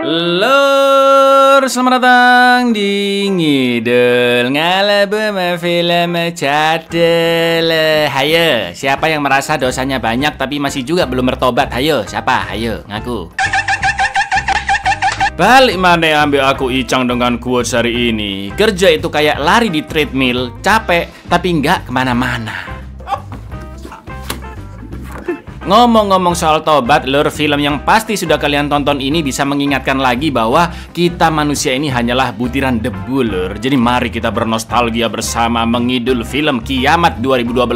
Lur, selamat datang di Ngidul Ngalabama Film Cadel. Hayo, siapa yang merasa dosanya banyak tapi masih juga belum bertobat? Hayo, siapa? Hayo, ngaku. Balik mana ambil aku Icang dengan quotes hari ini. Kerja itu kayak lari di treadmill, capek tapi nggak kemana-mana. Ngomong-ngomong soal tobat, lur, film yang pasti sudah kalian tonton ini bisa mengingatkan lagi bahwa kita manusia ini hanyalah butiran debu, lur. Jadi mari kita bernostalgia bersama mengidul film Kiamat 2012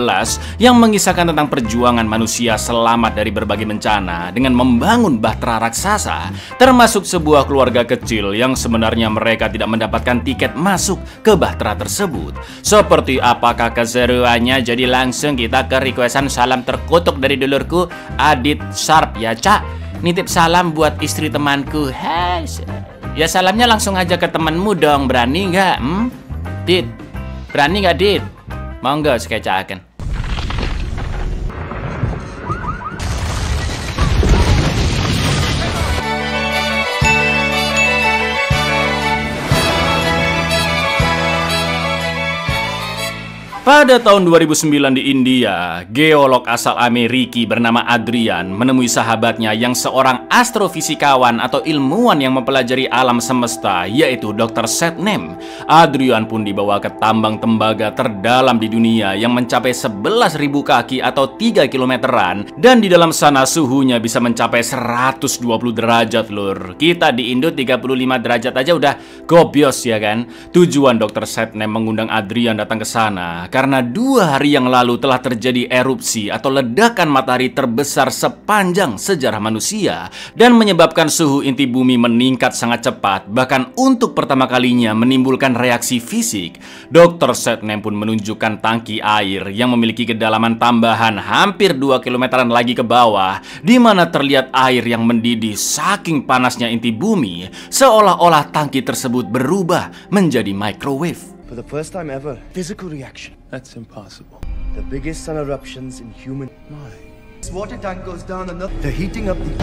yang mengisahkan tentang perjuangan manusia selamat dari berbagai bencana dengan membangun bahtera raksasa, termasuk sebuah keluarga kecil yang sebenarnya mereka tidak mendapatkan tiket masuk ke bahtera tersebut. Seperti apakah keseruannya? Jadi langsung kita ke requestan salam terkutuk dari dulurku Adit Sharp ya, Cak. Nitip salam buat istri temanku. Hai. Ya salamnya langsung aja ke temenmu dong. Berani nggak? Dit. Berani nggak, Dit? Monggo sekecaaken. Pada tahun 2009 di India, geolog asal Amerika bernama Adrian menemui sahabatnya yang seorang astrofisikawan atau ilmuwan yang mempelajari alam semesta, yaitu Dr. Satnam. Adrian pun dibawa ke tambang tembaga terdalam di dunia yang mencapai 11.000 kaki atau 3 kilometeran, dan di dalam sana suhunya bisa mencapai 120 derajat, lur. Kita di Indo 35 derajat aja udah gobios ya kan? Tujuan Dr. Satnam mengundang Adrian datang ke sana karena 2 hari yang lalu telah terjadi erupsi atau ledakan matahari terbesar sepanjang sejarah manusia dan menyebabkan suhu inti bumi meningkat sangat cepat, bahkan untuk pertama kalinya menimbulkan reaksi fisik. Dr. Satnam pun menunjukkan tangki air yang memiliki kedalaman tambahan hampir 2 kilometeran lagi ke bawah, di mana terlihat air yang mendidih saking panasnya inti bumi, seolah-olah tangki tersebut berubah menjadi microwave. For the first time ever, physical reaction. That's impossible. The biggest sun eruptions in human mind. This water tank goes down and the heating up the...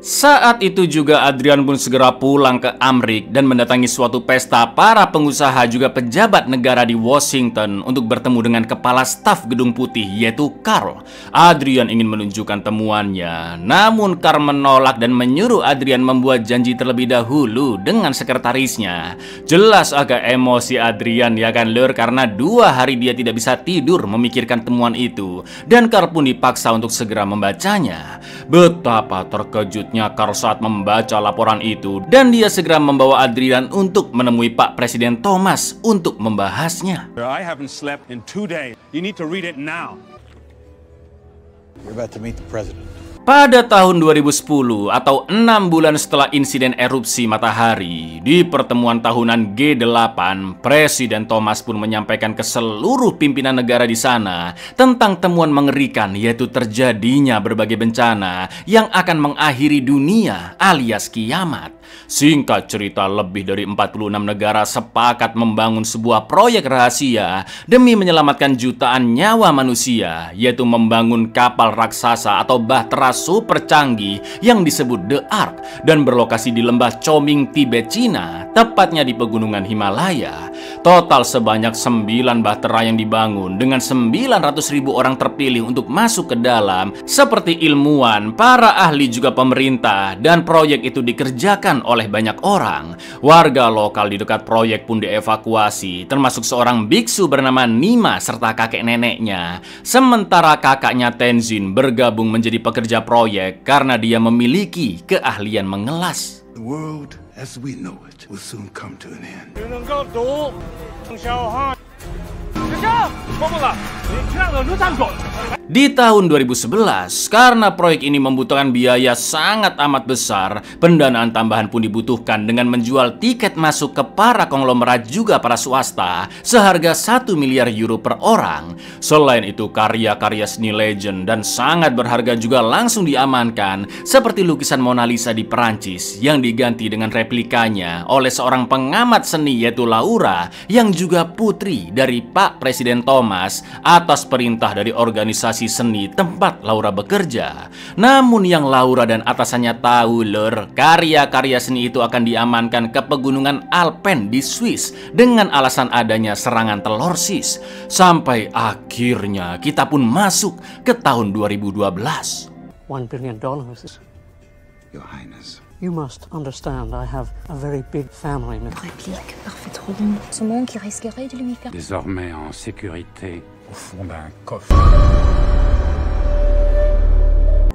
Saat itu juga Adrian pun segera pulang ke Amrik dan mendatangi suatu pesta para pengusaha juga pejabat negara di Washington untuk bertemu dengan kepala staf Gedung Putih, yaitu Karl. Adrian ingin menunjukkan temuannya, namun Karl menolak dan menyuruh Adrian membuat janji terlebih dahulu dengan sekretarisnya. Jelas agak emosi Adrian ya kan, lur, karena 2 hari dia tidak bisa tidur memikirkan temuan itu, dan Karl pun dipaksa untuk segera membacanya. Betapa terkejut Karl saat membaca laporan itu, dan dia segera membawa Adrian untuk menemui Pak Presiden Thomas untuk membahasnya. I haven't slept in 2 days. You need to read it now. You're about to meet the president. Pada tahun 2010 atau 6 bulan setelah insiden erupsi matahari, di pertemuan tahunan G8, Presiden Thomas pun menyampaikan ke seluruh pimpinan negara di sana tentang temuan mengerikan, yaitu terjadinya berbagai bencana yang akan mengakhiri dunia alias kiamat. Singkat cerita, lebih dari 46 negara sepakat membangun sebuah proyek rahasia demi menyelamatkan jutaan nyawa manusia, yaitu membangun kapal raksasa atau bahtera super canggih yang disebut The Ark dan berlokasi di lembah Chongming, Tibet, Cina, tepatnya di pegunungan Himalaya. Total sebanyak 9 bahtera yang dibangun dengan 900.000 orang terpilih untuk masuk ke dalam, seperti ilmuwan, para ahli juga pemerintah, dan proyek itu dikerjakan oleh banyak orang. Warga lokal di dekat proyek pun dievakuasi, termasuk seorang biksu bernama Nima serta kakek neneknya. Sementara kakaknya Tenzin bergabung menjadi pekerja proyek karena dia memiliki keahlian mengelas. The world as we know it will soon come to an end. Di tahun 2011, karena proyek ini membutuhkan biaya sangat amat besar, pendanaan tambahan pun dibutuhkan dengan menjual tiket masuk ke para konglomerat juga para swasta seharga 1 miliar euro per orang. Selain itu, karya-karya seni legend dan sangat berharga juga langsung diamankan, seperti lukisan Mona Lisa di Perancis yang diganti dengan replikanya oleh seorang pengamat seni, yaitu Laura, yang juga putri dari Pak Presiden Thomas, atas perintah dari organisasi seni tempat Laura bekerja. Namun yang Laura dan atasannya tahu lur, karya-karya seni itu akan diamankan ke pegunungan Alpen di Swiss dengan alasan adanya serangan telur sis. Sampai akhirnya kita pun masuk ke tahun 2012. $1 billion. Your Highness. You must understand, I have a very big family. Réplique parfaitement. Ce monde qui risquerait de lui faire... Désormais en sécurité au fond d'un coffre.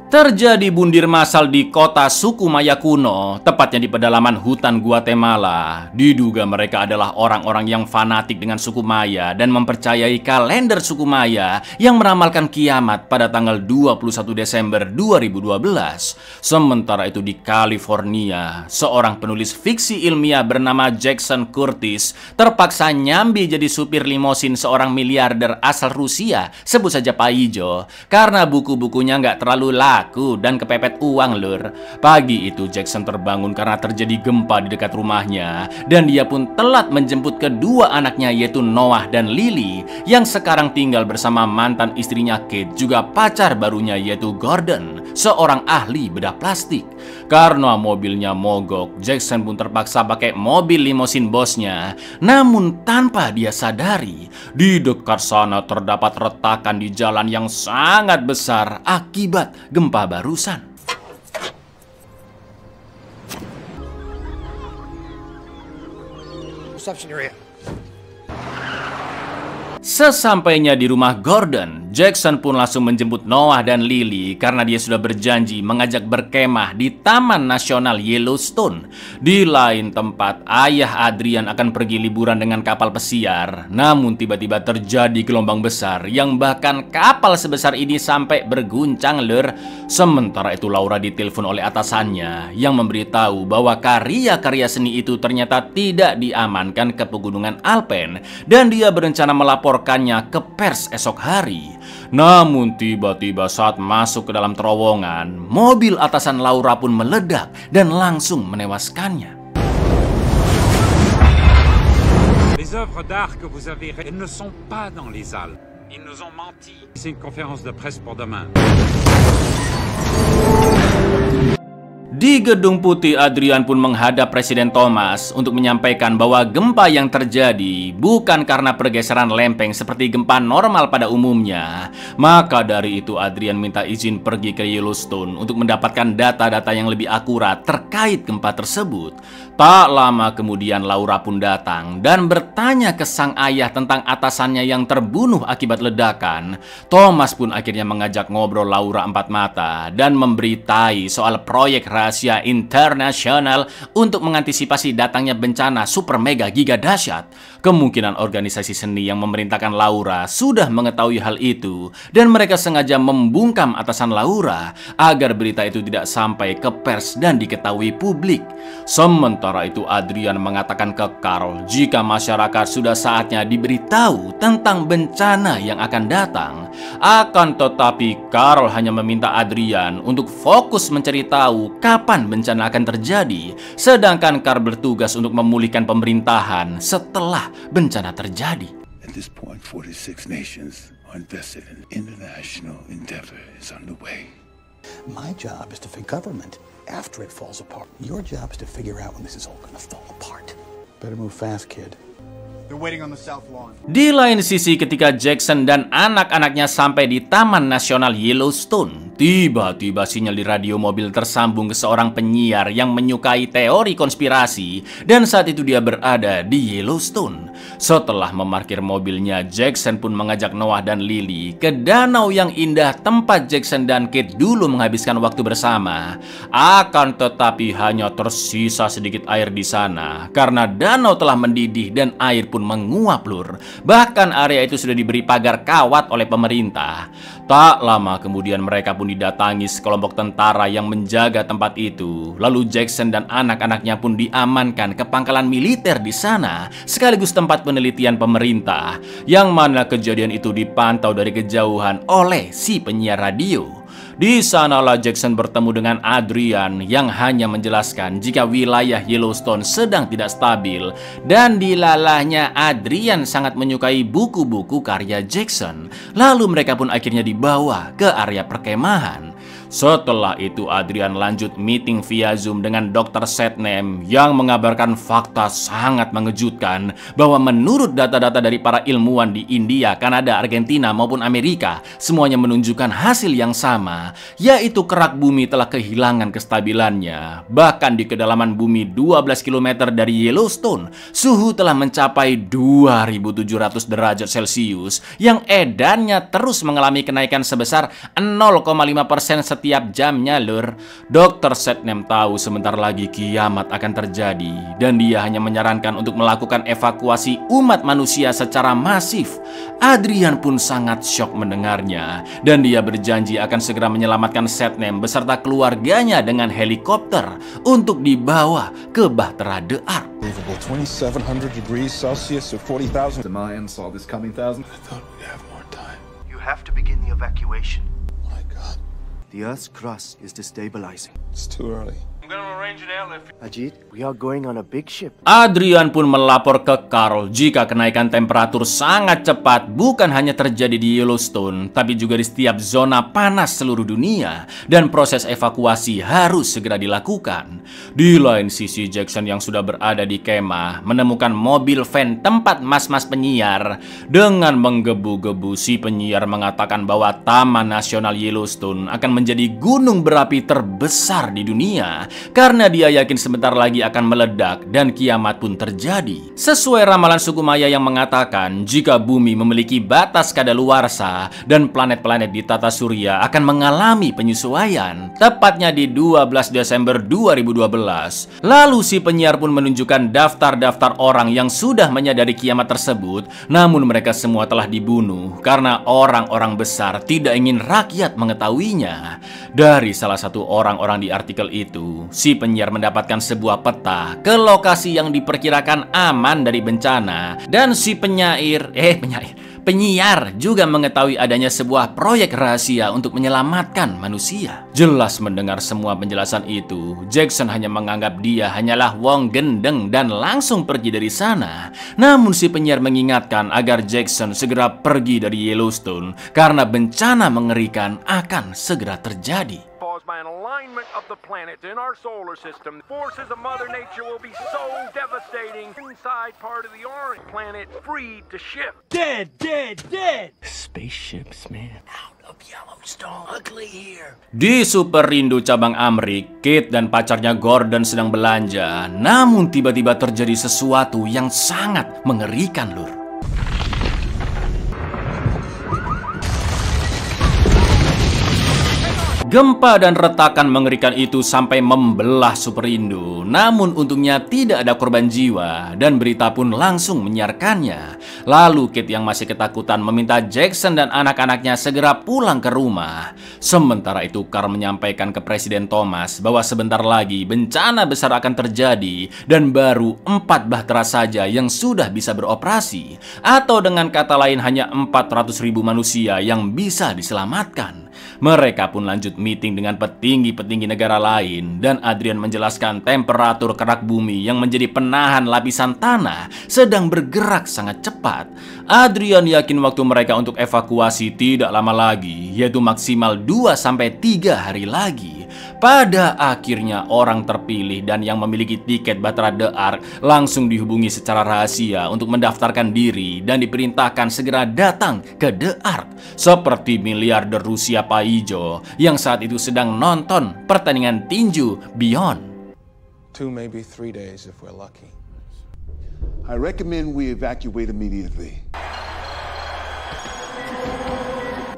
Terjadi bundir massal di kota suku Maya kuno, tepatnya di pedalaman hutan Guatemala. Diduga mereka adalah orang-orang yang fanatik dengan suku Maya dan mempercayai kalender suku Maya yang meramalkan kiamat pada tanggal 21 Desember 2012. Sementara itu di California, seorang penulis fiksi ilmiah bernama Jackson Curtis terpaksa nyambi jadi supir limosin seorang miliarder asal Rusia, sebut saja Pak Ijo, karena buku-bukunya nggak terlalu laku dan kepepet uang lur. Pagi itu Jackson terbangun karena terjadi gempa di dekat rumahnya dan dia pun telat menjemput kedua anaknya yaitu Noah dan Lily yang sekarang tinggal bersama mantan istrinya Kate juga pacar barunya yaitu Gordon, seorang ahli bedah plastik. Karena mobilnya mogok, Jackson pun terpaksa pakai mobil limosin bosnya. Namun tanpa dia sadari, di dekat sana terdapat retakan di jalan yang sangat besar akibat gempa barusan. Reception area. Sesampainya di rumah Gordon, Jackson pun langsung menjemput Noah dan Lily karena dia sudah berjanji mengajak berkemah di Taman Nasional Yellowstone. Di lain tempat, ayah Adrian akan pergi liburan dengan kapal pesiar. Namun tiba-tiba terjadi gelombang besar yang bahkan kapal sebesar ini sampai berguncang lur. Sementara itu Laura ditelepon oleh atasannya yang memberitahu bahwa karya-karya seni itu ternyata tidak diamankan ke pegunungan Alpen dan dia berencana melaporkannya ke pers esok hari. Namun tiba-tiba saat masuk ke dalam terowongan, mobil atasan Laura pun meledak dan langsung menewaskannya. Les œuvres d'art que vous avez, elles ne sont pas dans les Alpes. Ils nous ont menti. C'est une conférence de presse pour demain. Di Gedung Putih, Adrian pun menghadap Presiden Thomas untuk menyampaikan bahwa gempa yang terjadi bukan karena pergeseran lempeng seperti gempa normal pada umumnya. Maka dari itu Adrian minta izin pergi ke Yellowstone untuk mendapatkan data-data yang lebih akurat terkait gempa tersebut. Tak lama kemudian Laura pun datang dan bertanya ke sang ayah tentang atasannya yang terbunuh akibat ledakan. Thomas pun akhirnya mengajak ngobrol Laura empat mata dan memberitai soal proyek rahasia internasional untuk mengantisipasi datangnya bencana super mega giga dahsyat. Kemungkinan organisasi seni yang memerintahkan Laura sudah mengetahui hal itu dan mereka sengaja membungkam atasan Laura agar berita itu tidak sampai ke pers dan diketahui publik. Sementara itu Adrian mengatakan ke Carl jika masyarakat sudah saatnya diberitahu tentang bencana yang akan datang. Akan tetapi Carl hanya meminta Adrian untuk fokus mencari tahu kapan bencana akan terjadi, sedangkan Carl bertugas untuk memulihkan pemerintahan setelah bencana terjadi. At this point, 46 nations are invested in international endeavor is underway. My job is to figure government after it falls apart. Your job is to figure out when this is all gonna fall apart. Better move fast, kid. They're waiting on the south lawn. Di lain sisi ketika Jackson dan anak-anaknya sampai di Taman Nasional Yellowstone, tiba-tiba sinyal di radio mobil tersambung ke seorang penyiar yang menyukai teori konspirasi dan saat itu dia berada di Yellowstone. Setelah memarkir mobilnya, Jackson pun mengajak Noah dan Lily ke danau yang indah tempat Jackson dan Kate dulu menghabiskan waktu bersama. Akan tetapi hanya tersisa sedikit air di sana karena danau telah mendidih dan air pun menguap lur. Bahkan area itu sudah diberi pagar kawat oleh pemerintah. Tak lama kemudian mereka pun didatangi sekelompok tentara yang menjaga tempat itu. Lalu Jackson dan anak-anaknya pun diamankan ke pangkalan militer di sana sekaligus tempat penelitian pemerintah, yang mana kejadian itu dipantau dari kejauhan oleh si penyiar radio. Di sanalah Jackson bertemu dengan Adrian yang hanya menjelaskan jika wilayah Yellowstone sedang tidak stabil, dan dilalahnya Adrian sangat menyukai buku-buku karya Jackson. Lalu mereka pun akhirnya dibawa ke area perkemahan. Setelah itu Adrian lanjut meeting via Zoom dengan Dr. Satnam yang mengabarkan fakta sangat mengejutkan bahwa menurut data-data dari para ilmuwan di India, Kanada, Argentina maupun Amerika, semuanya menunjukkan hasil yang sama, yaitu kerak bumi telah kehilangan kestabilannya. Bahkan di kedalaman bumi 12 km dari Yellowstone, suhu telah mencapai 2700 derajat Celcius yang edannya terus mengalami kenaikan sebesar 0,5% setiap jamnya, lur. Dr. Satnam tahu sebentar lagi kiamat akan terjadi, dan dia hanya menyarankan untuk melakukan evakuasi umat manusia secara masif. Adrian pun sangat syok mendengarnya, dan dia berjanji akan segera menyelamatkan Satnam beserta keluarganya dengan helikopter untuk dibawa ke Bahtera The Ark. 2,700 degrees Celsius or 40,000. The Mayans saw this coming 1,000. I thought we'd have more time. You have to begin the evacuation. My God, The Earth's crust is destabilizing. it's too early. Ajit, we are going on a big ship. Adrian pun melapor ke Carl jika kenaikan temperatur sangat cepat bukan hanya terjadi di Yellowstone, tapi juga di setiap zona panas seluruh dunia, dan proses evakuasi harus segera dilakukan. Di lain sisi, Jackson yang sudah berada di kemah menemukan mobil van tempat mas-mas penyiar. Dengan menggebu-gebu, si penyiar mengatakan bahwa Taman Nasional Yellowstone akan menjadi gunung berapi terbesar di dunia, karena dia yakin sebentar lagi akan meledak dan kiamat pun terjadi. Sesuai ramalan suku Maya yang mengatakan jika bumi memiliki batas kadaluarsa dan planet-planet di tata surya akan mengalami penyesuaian, tepatnya di 12 Desember 2012. Lalu si penyiar pun menunjukkan daftar-daftar orang yang sudah menyadari kiamat tersebut, namun mereka semua telah dibunuh karena orang-orang besar tidak ingin rakyat mengetahuinya. Dari salah satu orang-orang di artikel itu, si penyiar mendapatkan sebuah peta ke lokasi yang diperkirakan aman dari bencana, dan si penyiar juga mengetahui adanya sebuah proyek rahasia untuk menyelamatkan manusia. Jelas mendengar semua penjelasan itu, Jackson hanya menganggap dia hanyalah wong gendeng dan langsung pergi dari sana. Namun si penyiar mengingatkan agar Jackson segera pergi dari Yellowstone karena bencana mengerikan akan segera terjadi. By an alignment of the planets in our solar system, forces of Mother Nature will be so devastating. Inside part of the orange planet free to shift. Dead! Spaceships, man. Out of Yellowstone. Ugly here. Di Super Rindu cabang Amrik, Kate dan pacarnya Gordon sedang belanja. Namun tiba-tiba terjadi sesuatu yang sangat mengerikan, lur. Gempa dan retakan mengerikan itu sampai membelah Super Rindu. Namun untungnya tidak ada korban jiwa, dan berita pun langsung menyiarkannya. Lalu Kate yang masih ketakutan meminta Jackson dan anak-anaknya segera pulang ke rumah. Sementara itu Carl menyampaikan ke Presiden Thomas bahwa sebentar lagi bencana besar akan terjadi, dan baru 4 bahtera saja yang sudah bisa beroperasi. Atau dengan kata lain hanya 400.000 manusia yang bisa diselamatkan. Mereka pun lanjut meeting dengan petinggi-petinggi negara lain, dan Adrian menjelaskan temperatur kerak bumi yang menjadi penahan lapisan tanah sedang bergerak sangat cepat. Adrian yakin waktu mereka untuk evakuasi tidak lama lagi, yaitu maksimal 2-3 hari lagi. Pada akhirnya orang terpilih dan yang memiliki tiket Bahtera The Ark langsung dihubungi secara rahasia untuk mendaftarkan diri dan diperintahkan segera datang ke The Ark, seperti miliarder Rusia Pak Ijo yang saat itu sedang nonton pertandingan tinju Beyond. 2, maybe 3 days if we're lucky. I recommend we evacuate immediately.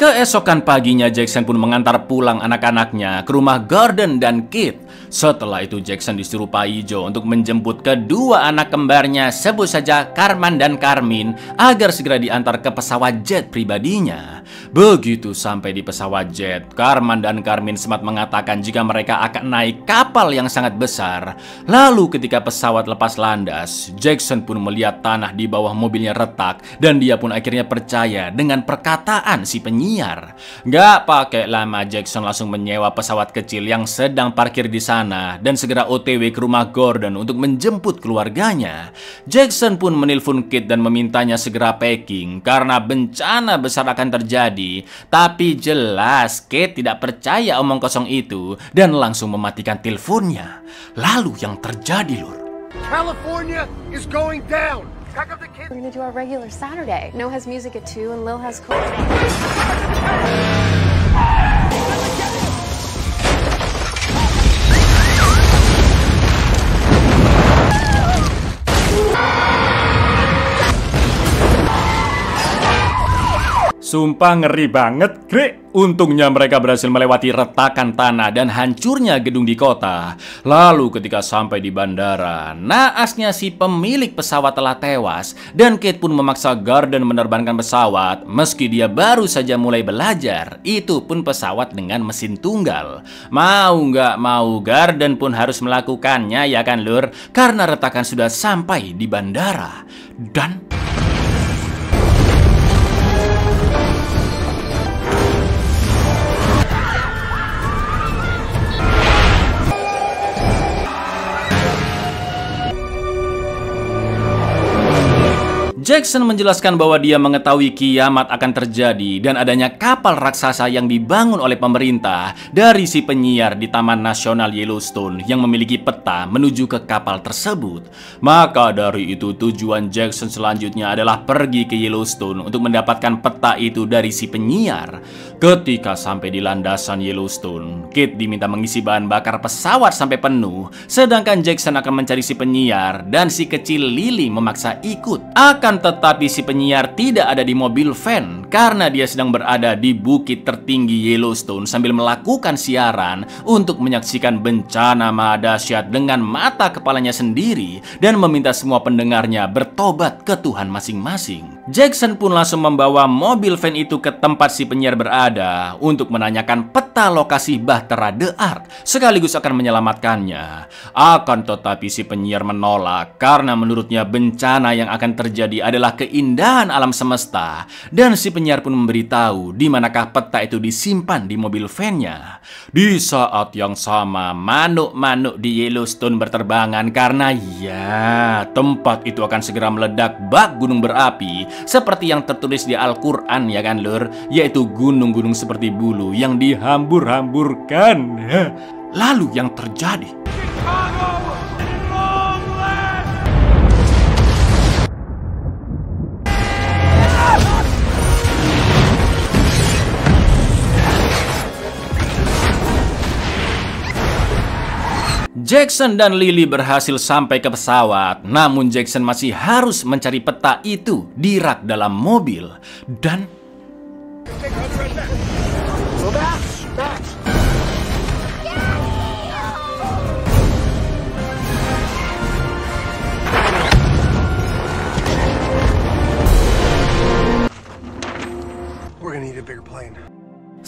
Keesokan paginya Jackson pun mengantar pulang anak-anaknya ke rumah Gordon dan Kate. Setelah itu Jackson disuruh Pak Ijo untuk menjemput kedua anak kembarnya, sebut saja Carman dan Carmin, agar segera diantar ke pesawat jet pribadinya. Begitu sampai di pesawat jet, Carman dan Carmine sempat mengatakan jika mereka akan naik kapal yang sangat besar. Lalu ketika pesawat lepas landas, Jackson pun melihat tanah di bawah mobilnya retak dan dia pun akhirnya percaya dengan perkataan si penyiar. Gak pakai lama, Jackson langsung menyewa pesawat kecil yang sedang parkir di sana dan segera OTW ke rumah Gordon untuk menjemput keluarganya. Jackson pun menelpon Kate dan memintanya segera packing karena bencana besar akan terjadi. Tapi jelas Kate tidak percaya omong kosong itu dan langsung mematikan teleponnya. Lalu yang terjadi, Lur, California is going down. Pack up the kids. We're gonna do our regular Saturday. No has music at 2 and Lil has sumpah ngeri banget, Greg. Untungnya mereka berhasil melewati retakan tanah dan hancurnya gedung di kota. Lalu ketika sampai di bandara, naasnya si pemilik pesawat telah tewas dan Kate pun memaksa Gordon menerbangkan pesawat meski dia baru saja mulai belajar. Itu pun pesawat dengan mesin tunggal. Mau nggak mau, Gordon pun harus melakukannya, ya kan, Lur? Karena retakan sudah sampai di bandara. Dan Jackson menjelaskan bahwa dia mengetahui kiamat akan terjadi dan adanya kapal raksasa yang dibangun oleh pemerintah dari si penyiar di Taman Nasional Yellowstone yang memiliki peta menuju ke kapal tersebut. Maka dari itu tujuan Jackson selanjutnya adalah pergi ke Yellowstone untuk mendapatkan peta itu dari si penyiar. Ketika sampai di landasan Yellowstone, Kate diminta mengisi bahan bakar pesawat sampai penuh, sedangkan Jackson akan mencari si penyiar dan si kecil Lily memaksa ikut. Tetapi si penyiar tidak ada di mobil van karena dia sedang berada di bukit tertinggi Yellowstone sambil melakukan siaran untuk menyaksikan bencana maha dahsyat dengan mata kepalanya sendiri dan meminta semua pendengarnya bertobat ke Tuhan masing-masing. Jackson pun langsung membawa mobil van itu ke tempat si penyiar berada untuk menanyakan peta lokasi Bahtera The Ark sekaligus akan menyelamatkannya. Akan tetapi si penyiar menolak karena menurutnya bencana yang akan terjadi adalah keindahan alam semesta dan si penyiar pun memberitahu di manakah peta itu disimpan di mobil van-nya. Di saat yang sama, manuk-manuk di Yellowstone berterbangan karena ya, tempat itu akan segera meledak bak gunung berapi seperti yang tertulis di Al-Quran, ya kan, Lur, yaitu gunung-gunung seperti bulu yang dihambur-hamburkan. Lalu yang terjadi, Jackson dan Lily berhasil sampai ke pesawat, namun Jackson masih harus mencari peta itu di rak dalam mobil. Dan We're gonna need a bigger plane.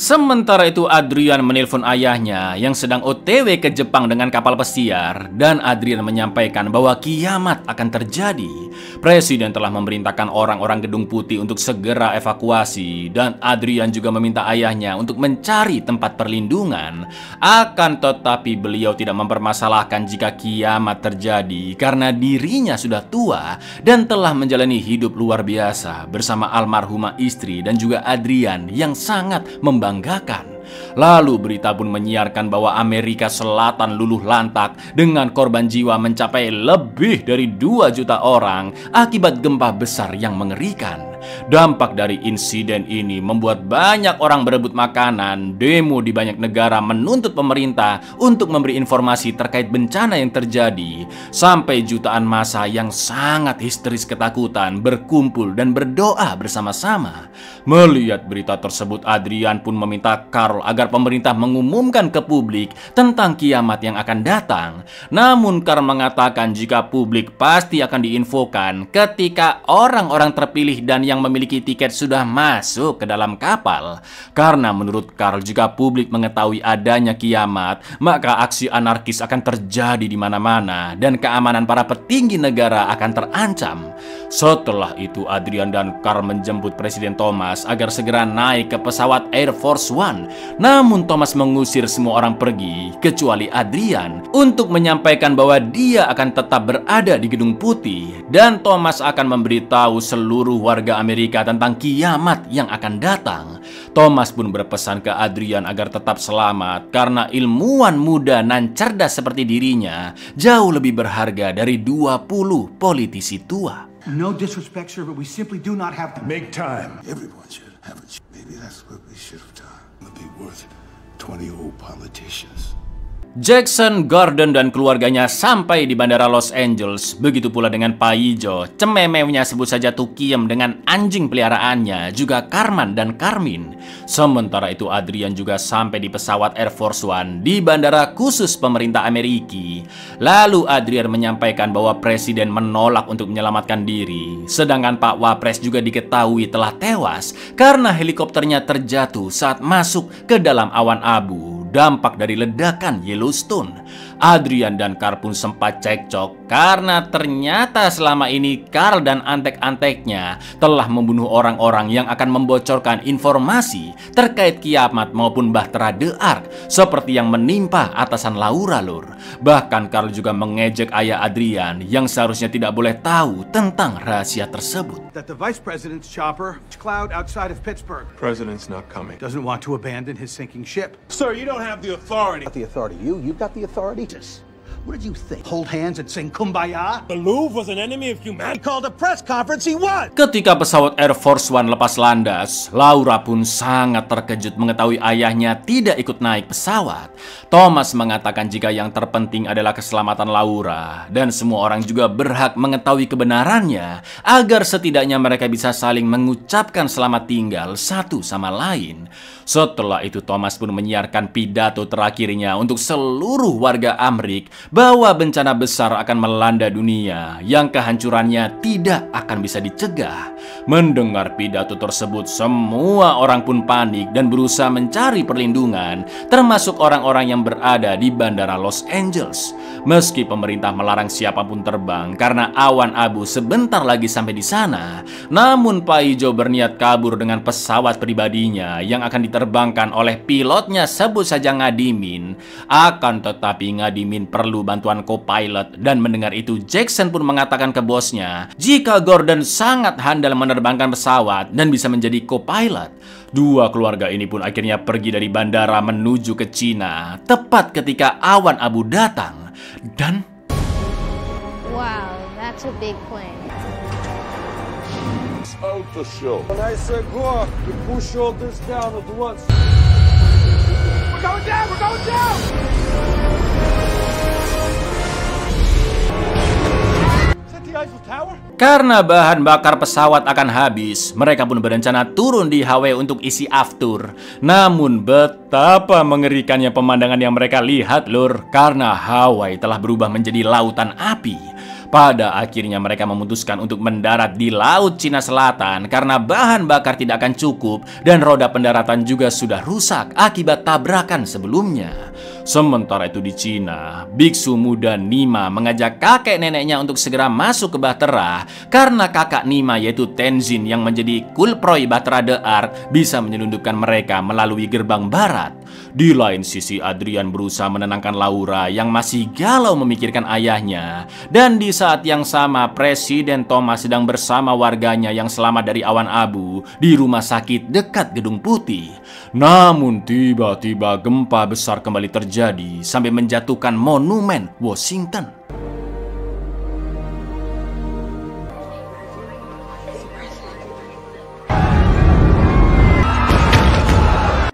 sementara itu Adrian menelpon ayahnya yang sedang OTW ke Jepang dengan kapal pesiar dan Adrian menyampaikan bahwa kiamat akan terjadi. Presiden telah memerintahkan orang-orang Gedung Putih untuk segera evakuasi dan Adrian juga meminta ayahnya untuk mencari tempat perlindungan. Akan tetapi beliau tidak mempermasalahkan jika kiamat terjadi karena dirinya sudah tua dan telah menjalani hidup luar biasa bersama almarhumah istri dan juga Adrian yang sangat membanggakan. Lalu berita pun menyiarkan bahwa Amerika Selatan luluh lantak dengan korban jiwa mencapai lebih dari 2 juta orang akibat gempa besar yang mengerikan. Dampak dari insiden ini membuat banyak orang berebut makanan, demo di banyak negara menuntut pemerintah untuk memberi informasi terkait bencana yang terjadi, sampai jutaan massa yang sangat histeris ketakutan berkumpul dan berdoa bersama-sama. Melihat berita tersebut, Adrian pun meminta Carl agar pemerintah mengumumkan ke publik tentang kiamat yang akan datang. Namun Carl mengatakan jika publik pasti akan diinfokan ketika orang-orang terpilih dan yang memiliki tiket sudah masuk ke dalam kapal. Karena menurut Karl, jika publik mengetahui adanya kiamat, maka aksi anarkis akan terjadi di mana-mana dan keamanan para petinggi negara akan terancam. Setelah itu Adrian dan Karl menjemput Presiden Thomas agar segera naik ke pesawat Air Force One. Namun Thomas mengusir semua orang pergi kecuali Adrian untuk menyampaikan bahwa dia akan tetap berada di Gedung Putih dan Thomas akan memberitahu seluruh warga Amerika tentang kiamat yang akan datang. Thomas pun berpesan ke Adrian agar tetap selamat karena ilmuwan muda nan cerdas seperti dirinya jauh lebih berharga dari 20 politisi tua. No disrespect, sir, but we simply do not have to Make time. Everyone should have a maybe that's what we should have done. It'll be worth 20 old politicians. Jackson, Gordon, dan keluarganya sampai di bandara Los Angeles. Begitu pula dengan Pak Ijo, cememewnya sebut saja Tukiem dengan anjing peliharaannya, juga Karman dan Karmin. Sementara itu Adrian juga sampai di pesawat Air Force One di bandara khusus pemerintah Amerika. Lalu Adrian menyampaikan bahwa presiden menolak untuk menyelamatkan diri. Sedangkan Pak Wapres juga diketahui telah tewas karena helikopternya terjatuh saat masuk ke dalam awan abu, dampak dari ledakan Yellowstone. Adrian dan Karl pun sempat cekcok karena ternyata selama ini Karl dan antek-anteknya telah membunuh orang-orang yang akan membocorkan informasi terkait kiamat maupun Bahtera The Ark seperti yang menimpa atasan Laura Lur. Bahkan Karl juga mengejek ayah Adrian yang seharusnya tidak boleh tahu tentang rahasia tersebut. that the vice president's chopper cloud outside of Pittsburgh President's not coming. doesn't want to abandon his sinking ship. Sir, you don't have the authority. The authority, you've got the authority. What did you think? Hold hands and sing Kumbaya? The Louvre was an enemy of humanity. He called a press conference, he won! Ketika pesawat Air Force One lepas landas, Laura pun sangat terkejut mengetahui ayahnya tidak ikut naik pesawat. Thomas mengatakan jika yang terpenting adalah keselamatan Laura dan semua orang juga berhak mengetahui kebenarannya agar setidaknya mereka bisa saling mengucapkan selamat tinggal satu sama lain. Setelah itu Thomas pun menyiarkan pidato terakhirnya untuk seluruh warga Amrik bahwa bencana besar akan melanda dunia yang kehancurannya tidak akan bisa dicegah. Mendengar pidato tersebut, semua orang pun panik dan berusaha mencari perlindungan, termasuk orang-orang yang berada di bandara Los Angeles. Meski pemerintah melarang siapapun terbang karena awan abu sebentar lagi sampai di sana, namun Pak Ijo berniat kabur dengan pesawat pribadinya yang akan diterbangkan oleh pilotnya sebut saja Ngadimin. Akan tetapi Ngadimin perlu bantuan co-pilot dan mendengar itu Jackson pun mengatakan ke bosnya jika Gordon sangat handal menerbangkan pesawat dan bisa menjadi co-pilot. Dua keluarga ini pun akhirnya pergi dari bandara menuju ke Cina tepat ketika awan abu datang dan Wow, that's a big plane. Out the show. When I say go, you push shoulders down at once. We're going down! We're going down! Is that the Eiffel Tower? karena bahan bakar pesawat akan habis, mereka pun berencana turun di Hawaii untuk isi aftur. Namun betapa mengerikannya pemandangan yang mereka lihat lur, karena Hawaii telah berubah menjadi lautan api. Pada akhirnya mereka memutuskan untuk mendarat di Laut Cina Selatan karena bahan bakar tidak akan cukup dan roda pendaratan juga sudah rusak akibat tabrakan sebelumnya. Sementara itu di Cina, biksu muda Nima mengajak kakek neneknya untuk segera masuk ke Bahtera karena kakak Nima yaitu Tenzin yang menjadi kulproi Bahtera The Ark bisa menyelundupkan mereka melalui gerbang barat. Di lain sisi Adrian berusaha menenangkan Laura yang masih galau memikirkan ayahnya. Dan di saat yang sama Presiden Thomas sedang bersama warganya yang selamat dari awan abu di rumah sakit dekat Gedung Putih. Namun tiba-tiba gempa besar kembali terjadi sampai menjatuhkan monumen Washington.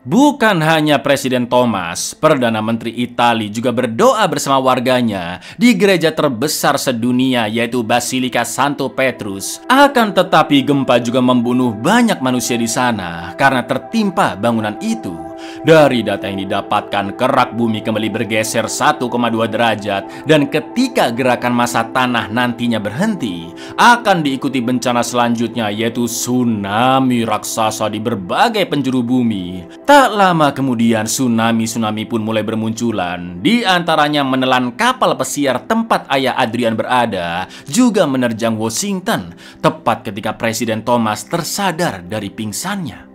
Bukan hanya Presiden Thomas, Perdana Menteri Italia juga berdoa bersama warganya di gereja terbesar sedunia yaitu Basilika Santo Petrus. Akan tetapi gempa juga membunuh banyak manusia di sana karena tertimpa bangunan itu. Dari data yang didapatkan, kerak bumi kembali bergeser 1,2 derajat dan ketika gerakan massa tanah nantinya berhenti, akan diikuti bencana selanjutnya yaitu tsunami raksasa di berbagai penjuru bumi. Tak lama kemudian tsunami pun mulai bermunculan. Di antaranya menelan kapal pesiar tempat ayah Adrian berada, juga menerjang Washington tepat ketika Presiden Thomas tersadar dari pingsannya.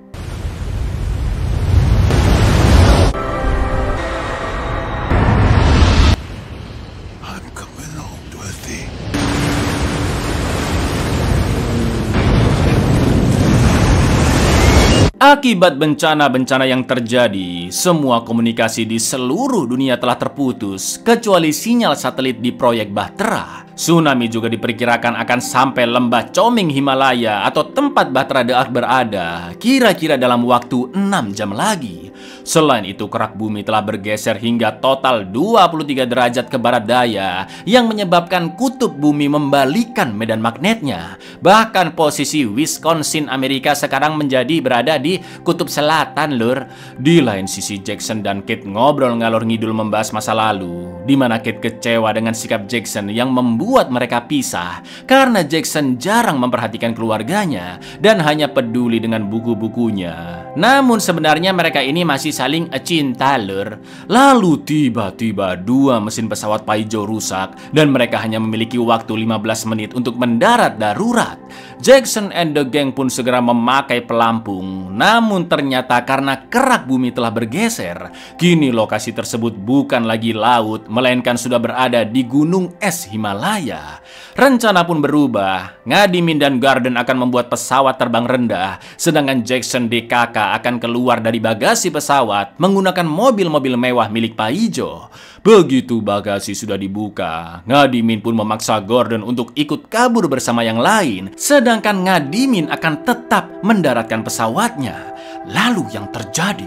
Akibat bencana-bencana yang terjadi, semua komunikasi di seluruh dunia telah terputus, kecuali sinyal satelit di proyek Bahtera. Tsunami juga diperkirakan akan sampai lembah Coming Himalaya atau tempat Bahtera The Ark berada, kira-kira dalam waktu 6 jam lagi. Selain itu, kerak bumi telah bergeser hingga total 23 derajat ke barat daya, yang menyebabkan kutub bumi membalikan medan magnetnya. Bahkan posisi Wisconsin Amerika sekarang menjadi berada di kutub selatan, lur. Di lain sisi, Jackson dan Kate ngobrol ngalor ngidul membahas masa lalu, di mana Kate kecewa dengan sikap Jackson yang membuat mereka pisah karena Jackson jarang memperhatikan keluarganya dan hanya peduli dengan buku-bukunya. Namun sebenarnya mereka ini masih saling cinta, lur. Lalu tiba-tiba 2 mesin pesawat Paijo rusak dan mereka hanya memiliki waktu 15 menit untuk mendarat darurat. Jackson and the gang pun segera memakai pelampung. Namun ternyata karena kerak bumi telah bergeser, kini lokasi tersebut bukan lagi laut, melainkan sudah berada di gunung es Himalaya. Rencana pun berubah. Ngadimin dan Garden akan membuat pesawat terbang rendah, sedangkan Jackson DKK akan keluar dari bagasi pesawat menggunakan mobil-mobil mewah milik Paijo. Begitu bagasi sudah dibuka, Ngadimin pun memaksa Gordon untuk ikut kabur bersama yang lain, sedangkan Ngadimin akan tetap mendaratkan pesawatnya. Lalu yang terjadi,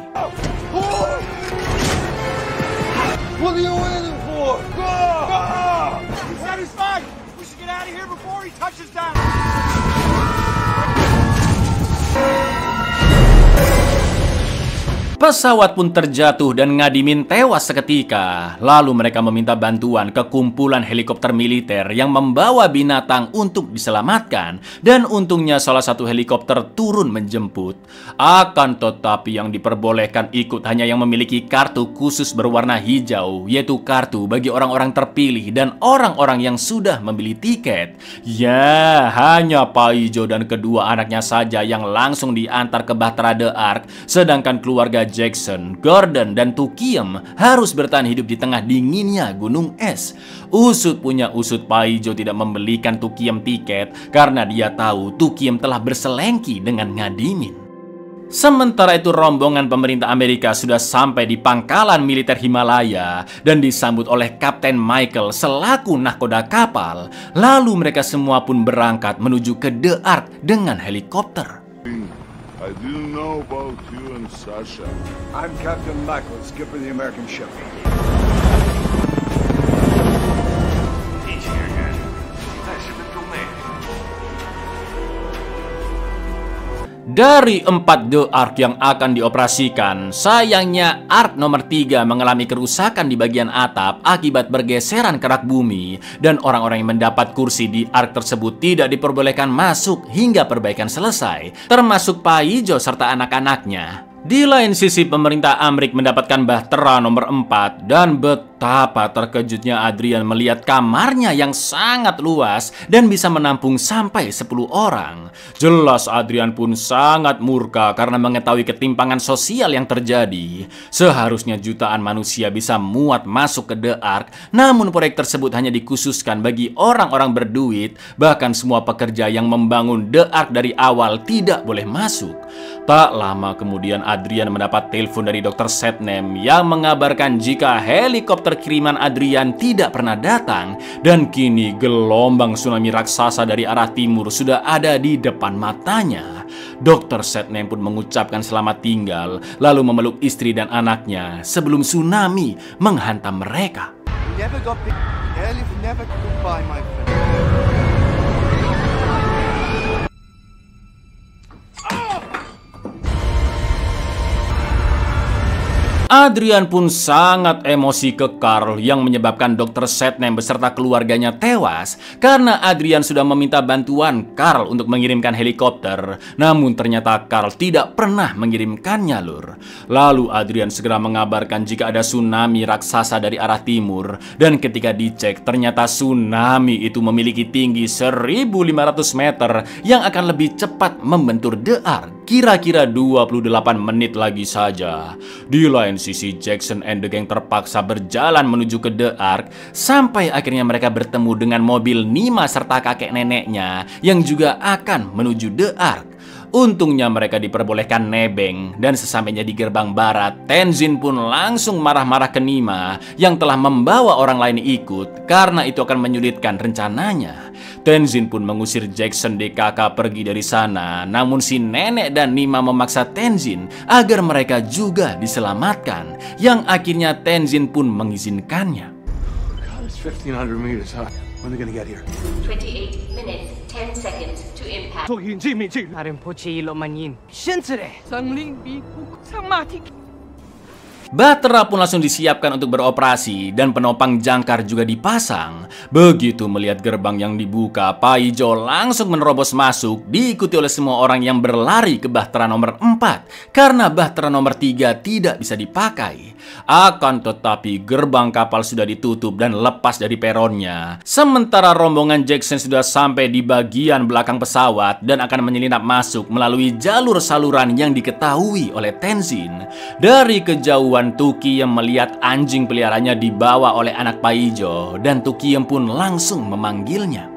What are you waiting for? Go! He said he's fine. We should get out of here before he touches down. pesawat pun terjatuh dan Ngadimin tewas seketika. Lalu mereka meminta bantuan ke kumpulan helikopter militer yang membawa binatang untuk diselamatkan. Dan untungnya salah satu helikopter turun menjemput. Akan tetapi yang diperbolehkan ikut hanya yang memiliki kartu khusus berwarna hijau, yaitu kartu bagi orang-orang terpilih dan orang-orang yang sudah membeli tiket. Ya, hanya Paijo dan kedua anaknya saja yang langsung diantar ke Bahtera The Ark, sedangkan keluarga Jackson, Gordon, dan Tukiem harus bertahan hidup di tengah dinginnya gunung es. Usut punya usut, Paijo tidak membelikan Tukiem tiket karena dia tahu Tukiem telah berselengki dengan Ngadimin. Sementara itu rombongan pemerintah Amerika sudah sampai di pangkalan militer Himalaya dan disambut oleh Kapten Michael selaku nahkoda kapal. Lalu mereka semua pun berangkat menuju ke The Ark dengan helikopter. I didn't know about you and Sasha. I'm Captain Michael, skipper of the American ship. Dari 4 The Ark yang akan dioperasikan, sayangnya Ark nomor 3 mengalami kerusakan di bagian atap akibat bergeseran kerak bumi, dan orang-orang yang mendapat kursi di Ark tersebut tidak diperbolehkan masuk hingga perbaikan selesai, termasuk Paijo serta anak-anaknya. Di lain sisi, pemerintah Amerika mendapatkan Bahtera nomor 4 dan betapa terkejutnya Adrian melihat kamarnya yang sangat luas dan bisa menampung sampai 10 orang. Jelas Adrian pun sangat murka karena mengetahui ketimpangan sosial yang terjadi. Seharusnya jutaan manusia bisa muat masuk ke The Ark, namun proyek tersebut hanya dikhususkan bagi orang-orang berduit. Bahkan semua pekerja yang membangun The Ark dari awal tidak boleh masuk. Tak lama kemudian Adrian mendapat telepon dari Dr. Setnem yang mengabarkan jika helikopter kiriman Adrian tidak pernah datang dan kini gelombang tsunami raksasa dari arah timur sudah ada di depan matanya. Dr. Setnem pun mengucapkan selamat tinggal lalu memeluk istri dan anaknya sebelum tsunami menghantam mereka. Adrian pun sangat emosi ke Carl yang menyebabkan Dr. Satnam beserta keluarganya tewas karena Adrian sudah meminta bantuan Carl untuk mengirimkan helikopter, namun ternyata Carl tidak pernah mengirimkannya, Lur. Lalu Adrian segera mengabarkan jika ada tsunami raksasa dari arah timur, dan ketika dicek ternyata tsunami itu memiliki tinggi 1.500 meter yang akan lebih cepat membentur The Ark. Kira-kira 28 menit lagi saja. Di lain sisi, Jackson and the gang terpaksa berjalan menuju ke The Ark sampai akhirnya mereka bertemu dengan mobil Nima serta kakek neneknya yang juga akan menuju The Ark. Untungnya mereka diperbolehkan nebeng, dan sesampainya di gerbang barat, Tenzin pun langsung marah-marah ke Nima yang telah membawa orang lain ikut karena itu akan menyulitkan rencananya. Tenzin pun mengusir Jackson DKK pergi dari sana, namun si nenek dan Nima memaksa Tenzin agar mereka juga diselamatkan, yang akhirnya Tenzin pun mengizinkannya. God, it's 1,500 meters high. When are they gonna get here? 28 minutes, 10 seconds to impact. Bahtera pun langsung disiapkan untuk beroperasi dan penopang jangkar juga dipasang. Begitu melihat gerbang yang dibuka, Paijo langsung menerobos masuk, diikuti oleh semua orang yang berlari ke Bahtera nomor 4 karena Bahtera nomor 3 tidak bisa dipakai. Akan tetapi gerbang kapal sudah ditutup dan lepas dari peronnya. Sementara rombongan Jackson sudah sampai di bagian belakang pesawat dan akan menyelinap masuk melalui jalur saluran yang diketahui oleh Tenzin. Dari kejauhan, Tukiyem melihat anjing peliharanya dibawa oleh anak Paijo, dan Tukiyem pun langsung memanggilnya.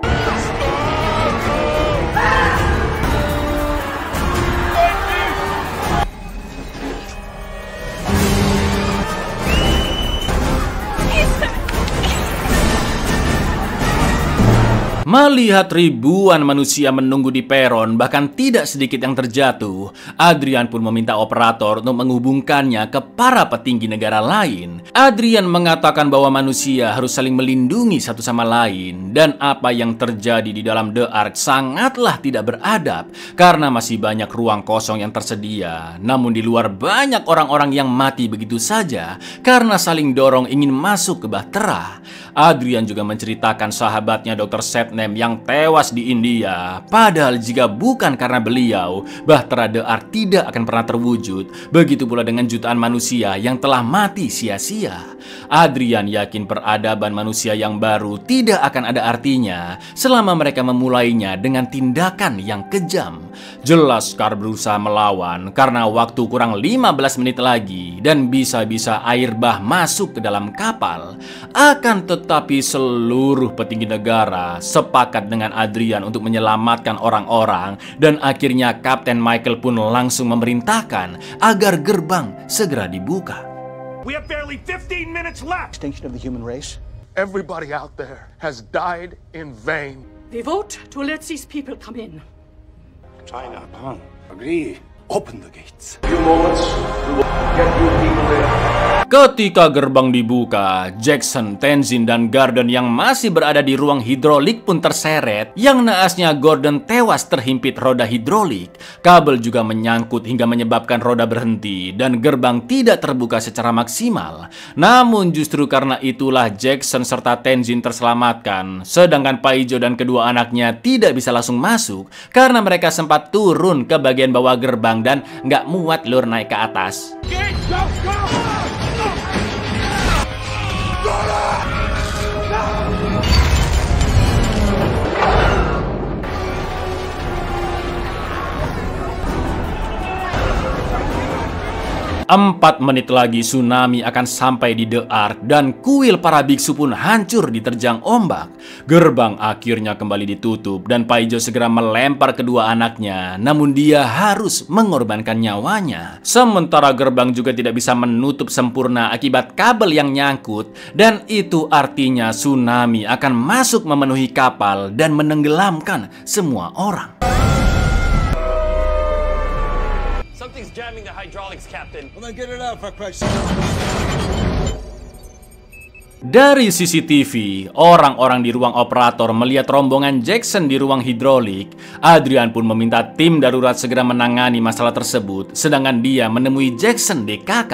Melihat ribuan manusia menunggu di peron, bahkan tidak sedikit yang terjatuh, Adrian pun meminta operator untuk menghubungkannya ke para petinggi negara lain. Adrian mengatakan bahwa manusia harus saling melindungi satu sama lain, dan apa yang terjadi di dalam The Ark sangatlah tidak beradab karena masih banyak ruang kosong yang tersedia. Namun di luar banyak orang-orang yang mati begitu saja karena saling dorong ingin masuk ke Bahtera. Adrian juga menceritakan sahabatnya Dr. Satnam yang tewas di India. Padahal jika bukan karena beliau, Bahtera The Ark tidak akan pernah terwujud. Begitu pula dengan jutaan manusia yang telah mati sia-sia. Adrian yakin peradaban manusia yang baru tidak akan ada artinya selama mereka memulainya dengan tindakan yang kejam. Jelas Carl berusaha melawan karena waktu kurang 15 menit lagi dan bisa-bisa air bah masuk ke dalam kapal. Akan tetapi seluruh petinggi negara sepakat dengan Adrian untuk menyelamatkan orang-orang, dan akhirnya Kapten Michael pun langsung memerintahkan agar gerbang segera dibuka. We have barely 15 minutes left. Extinction of the human race. Everybody out there has died in vain. We vote to let these people come in. China, Japan, agree. Open the gates. Ketika gerbang dibuka, Jackson, Tenzin, dan Gordon yang masih berada di ruang hidrolik pun terseret. Yang naasnya Gordon tewas terhimpit roda hidrolik. Kabel juga menyangkut hingga menyebabkan roda berhenti dan gerbang tidak terbuka secara maksimal. Namun justru karena itulah Jackson serta Tenzin terselamatkan, sedangkan Paijo dan kedua anaknya tidak bisa langsung masuk karena mereka sempat turun ke bagian bawah gerbang dan nggak muat lur naik ke atas. 4 menit lagi tsunami akan sampai di The Ark dan kuil para biksu pun hancur diterjang ombak. Gerbang akhirnya kembali ditutup dan Paijo segera melempar kedua anaknya, namun dia harus mengorbankan nyawanya. Sementara gerbang juga tidak bisa menutup sempurna akibat kabel yang nyangkut, dan itu artinya tsunami akan masuk memenuhi kapal dan menenggelamkan semua orang. Something's jamming the hydraulics, Captain. Well, then get it out for Christ's sake. Dari CCTV, orang-orang di ruang operator melihat rombongan Jackson di ruang hidrolik. Adrian pun meminta tim darurat segera menangani masalah tersebut, sedangkan dia menemui Jackson DKK.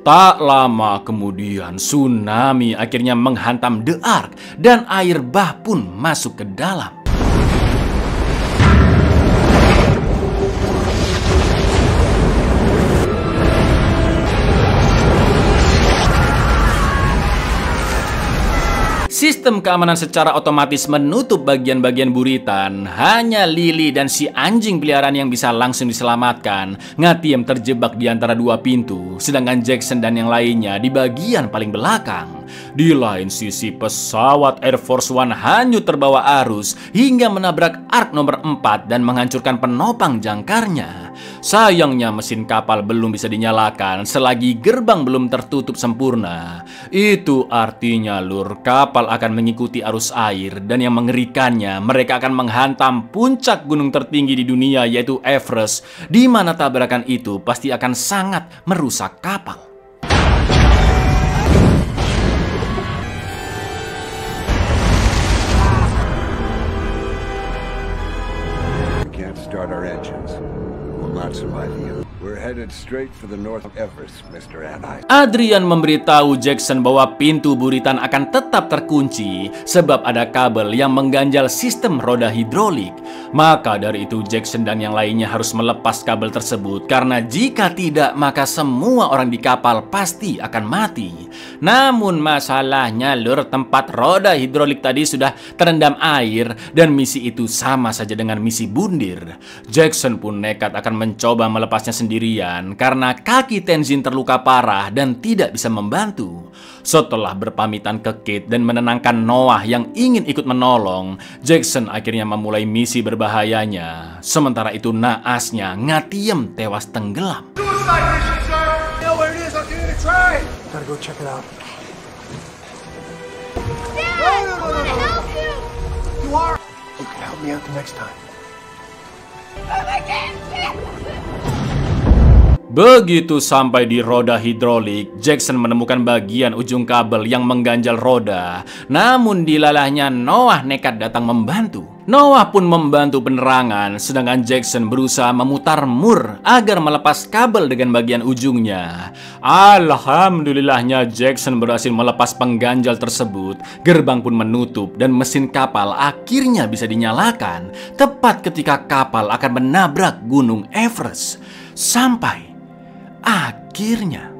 Tak lama kemudian, tsunami akhirnya menghantam The Ark dan air bah pun masuk ke dalam. Sistem keamanan secara otomatis menutup bagian-bagian buritan. Hanya Lily dan si anjing peliharaan yang bisa langsung diselamatkan. Ngatiem terjebak di antara dua pintu, sedangkan Jackson dan yang lainnya di bagian paling belakang. Di lain sisi, pesawat Air Force One hanyut terbawa arus hingga menabrak Ark nomor 4 dan menghancurkan penopang jangkarnya. Sayangnya mesin kapal belum bisa dinyalakan selagi gerbang belum tertutup sempurna. Itu artinya, Lur, kapal akan mengikuti arus air, dan yang mengerikannya, mereka akan menghantam puncak gunung tertinggi di dunia, yaitu Everest, di mana tabrakan itu pasti akan sangat merusak kapal. We can't start our engines. We'll not survive you. We're headed straight for the North Everest, Mr. Anhai. Adrian memberitahu Jackson bahwa pintu buritan akan tetap terkunci sebab ada kabel yang mengganjal sistem roda hidrolik. Maka dari itu Jackson dan yang lainnya harus melepas kabel tersebut, karena jika tidak maka semua orang di kapal pasti akan mati. Namun masalahnya, Lur, tempat roda hidrolik tadi sudah terendam air dan misi itu sama saja dengan misi bundir. Jackson pun nekat akan mencoba melepasnya sendirian karena kaki Tenzin terluka parah dan tidak bisa membantu. Setelah berpamitan ke Kate dan menenangkan Noah yang ingin ikut menolong, Jackson akhirnya memulai misi berbahayanya. Sementara itu naasnya, Ngatiem tewas tenggelam. Gotta go check it out. Dad, I want to help you. You are. You can help me out the next time. I can't. Begitu sampai di roda hidrolik, Jackson menemukan bagian ujung kabel yang mengganjal roda. Namun dilalahnya Noah nekat datang membantu. Noah pun membantu penerangan, sedangkan Jackson berusaha memutar mur agar melepas kabel dengan bagian ujungnya. Alhamdulillahnya Jackson berhasil melepas pengganjal tersebut. Gerbang pun menutup dan mesin kapal akhirnya bisa dinyalakan tepat ketika kapal akan menabrak gunung Everest. Sampai akhirnya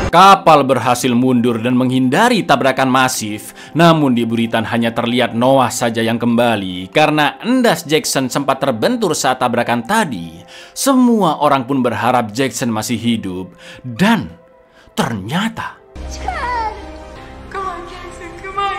kapal berhasil mundur dan menghindari tabrakan masif. Namun di buritan hanya terlihat Noah saja yang kembali karena endas Jackson sempat terbentur saat tabrakan tadi. Semua orang pun berharap Jackson masih hidup, dan ternyata Come on, Jackson, come on.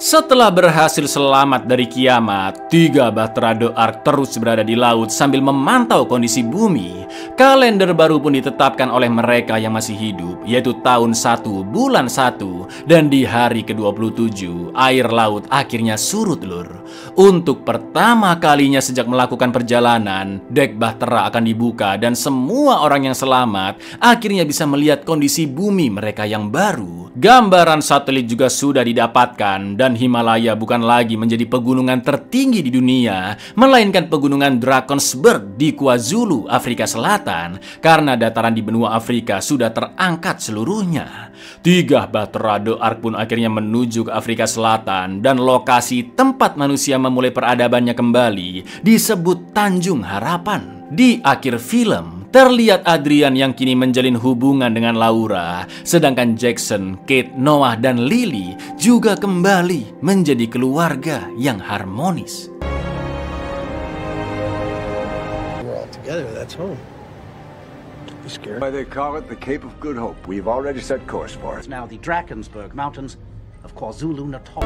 setelah berhasil selamat dari kiamat, 3 bahtera The Ark terus berada di laut sambil memantau kondisi bumi. Kalender baru pun ditetapkan oleh mereka yang masih hidup, yaitu tahun 1, bulan 1, dan di hari ke-27, air laut akhirnya surut, Lur. Untuk pertama kalinya sejak melakukan perjalanan, dek bahtera akan dibuka dan semua orang yang selamat akhirnya bisa melihat kondisi bumi mereka yang baru. Gambaran satelit juga sudah didapatkan dan Himalaya bukan lagi menjadi pegunungan tertinggi di dunia, melainkan pegunungan Drakensberg di KwaZulu, Afrika Selatan, karena dataran di benua Afrika sudah terangkat seluruhnya. 3 bahtera The Ark pun akhirnya menuju ke Afrika Selatan, dan lokasi tempat manusia memulai peradabannya kembali disebut Tanjung Harapan. Di akhir film, terlihat Adrian yang kini menjalin hubungan dengan Laura, sedangkan Jackson, Kate, Noah, dan Lily juga kembali menjadi keluarga yang harmonis. We're all together, that's home. Don't be scared. Why they call it the Cape of Good Hope. We've already set course for it. It's now the Drakensberg Mountains of KwaZulu-Natal.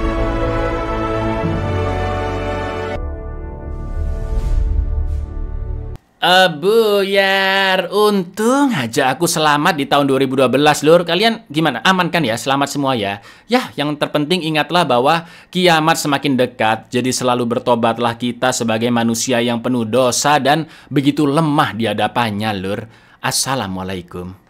Buyar, untung aja aku selamat di tahun 2012, Lur. Kalian gimana? Aman kan ya? Selamat semua ya? Ya, yang terpenting ingatlah bahwa kiamat semakin dekat, jadi selalu bertobatlah kita sebagai manusia yang penuh dosa dan begitu lemah di hadapannya, Lur. Assalamualaikum.